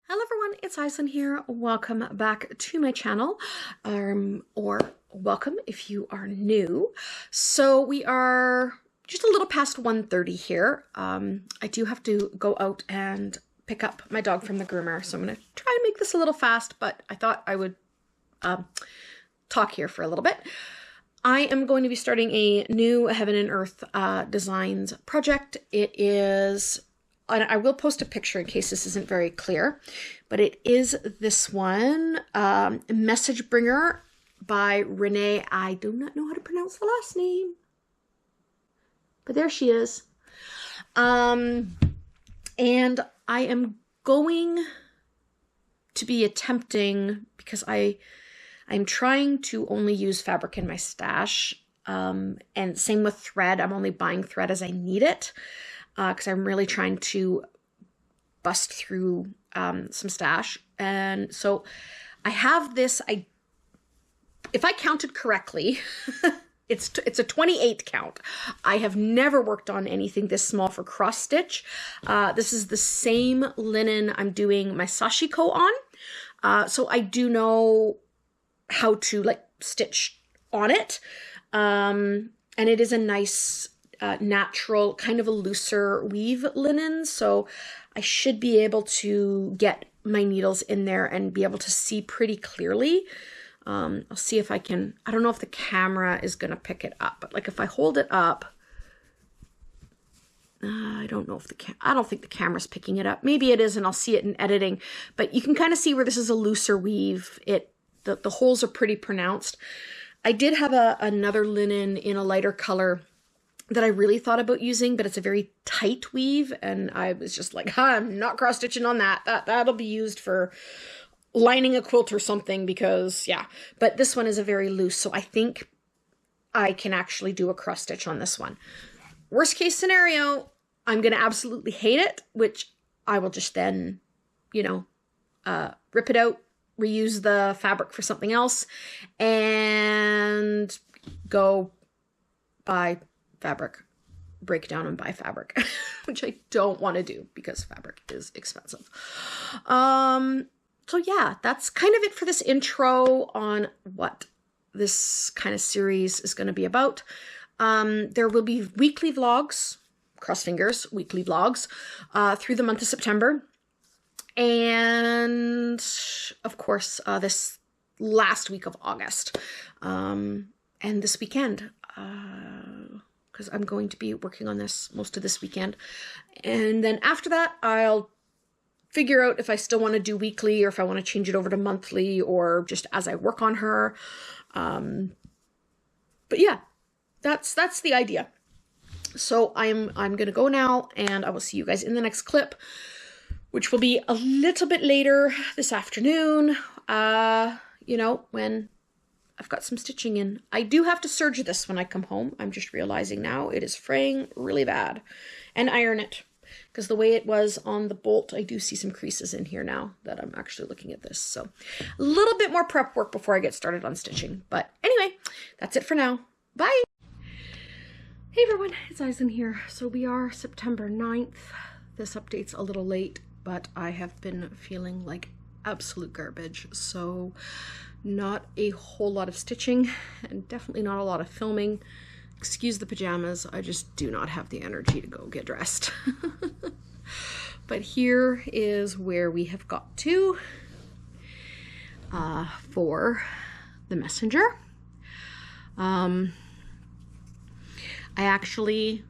Hello everyone, it's Aislinn here. Welcome back to my channel, or welcome if you are new. So we are just a little past 1:30 here. I do have to go out and pick up my dog from the groomer, so I'm going to try and make this a little fast, but I thought I would talk here for a little bit. I am going to be starting a new Heaven and Earth Designs project. It is... and I will post a picture in case this isn't very clear, but it is this one, Message Bringer by Renee. I do not know how to pronounce the last name, but there she is. And I am going to be attempting, because I'm trying to only use fabric in my stash, and same with thread. I'm only buying thread as I need it. Because I'm really trying to bust through some stash. And so I have this, if I counted correctly, it's a 28 count. I have never worked on anything this small for cross stitch. This is the same linen I'm doing my sashiko on. So I do know how to stitch on it. And it is a nice... natural, kind of a looser weave linen, so I should be able to get my needles in there and be able to see pretty clearly. I'll see if I can. I don't know if the camera is going to pick it up, but if I hold it up, I don't know if I don't think the camera's picking it up. Maybe it is, and I'll see it in editing, but you can kind of see where this is a looser weave. The holes are pretty pronounced. I did have another linen in a lighter color that I really thought about using, but it's a very tight weave, and I was just like, I'm not cross-stitching on that. That'll be used for lining a quilt or something, because, yeah. But this one is a very loose, so I think I can actually do a cross-stitch on this one. Worst case scenario, I'm going to absolutely hate it, which I will just then, rip it out, reuse the fabric for something else, and go buy fabric, break down and buy fabric, which I don't want to do because fabric is expensive. So yeah, that's kind of it for this intro on what this kind of series is going to be about. There will be weekly vlogs, cross fingers, weekly vlogs, through the month of September. And of course, this last week of August, and this weekend, because I'm going to be working on this most of this weekend. And then after that, I'll figure out if I still want to do weekly or if I want to change it over to monthly or just as I work on her. But yeah, that's the idea. So I'm going to go now, and I will see you guys in the next clip, which will be a little bit later this afternoon, when I've got some stitching in. I do have to serge this when I come home. I'm just realizing now it is fraying really bad. And iron it, because the way it was on the bolt, I do see some creases in here now that I'm actually looking at this. So a little bit more prep work before I get started on stitching. But anyway, that's it for now. Bye! Hey everyone, it's Aislinn here. So we are September 9th. This update's a little late, but I have been feeling like absolute garbage. So not a whole lot of stitching, and definitely not a lot of filming. Excuse the pajamas, I just do not have the energy to go get dressed. But here is where we have got to for the messenger. I actually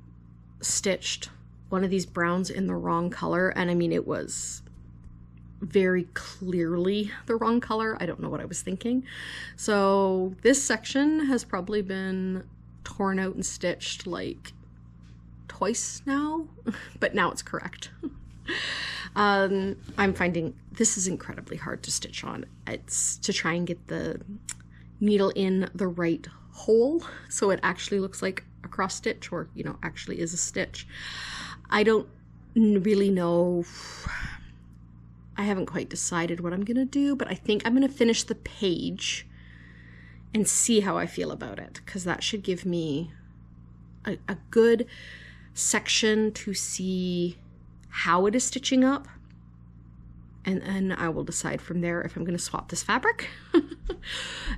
stitched one of these browns in the wrong color, and I mean, it was very clearly the wrong color. I don't know what I was thinking. So this section has probably been torn out and stitched like twice now, but now it's correct. I'm finding this is incredibly hard to stitch on. It's to try and get the needle in the right hole so it actually looks like a cross stitch, or actually is a stitch. I don't really know. I haven't quite decided what I'm going to do, but I think I'm going to finish the page and see how I feel about it, because that should give me a good section to see how it is stitching up. And then I will decide from there if I'm going to swap this fabric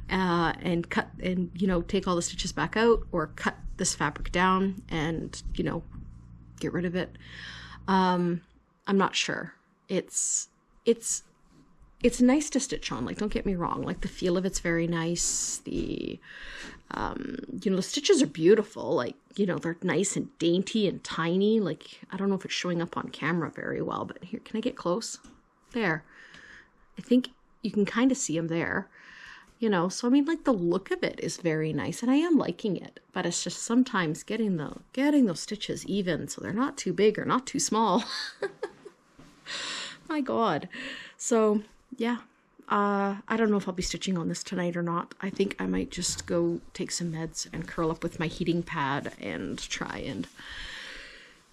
and cut and, you know, take all the stitches back out, or cut this fabric down and, you know, get rid of it. I'm not sure. It's nice to stitch on, like, don't get me wrong, like the feel of it's very nice. The you know, the stitches are beautiful, like, you know, they're nice and dainty and tiny. Like, I don't know if it's showing up on camera very well, but here, can I get close? There, I think you can kind of see them there, you know. So I mean, like, the look of it is very nice and I am liking it, but it's just sometimes getting those stitches even so they're not too big or not too small. My God. So yeah, I don't know if I'll be stitching on this tonight or not. I think I might just go take some meds and curl up with my heating pad and try and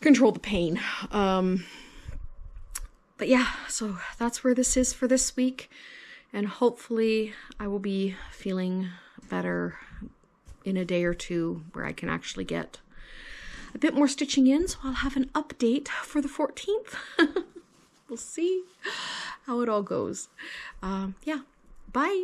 control the pain. But yeah, so that's where this is for this week. And hopefully I will be feeling better in a day or two where I can actually get a bit more stitching in. So I'll have an update for the 14th. We'll see how it all goes. Yeah, bye.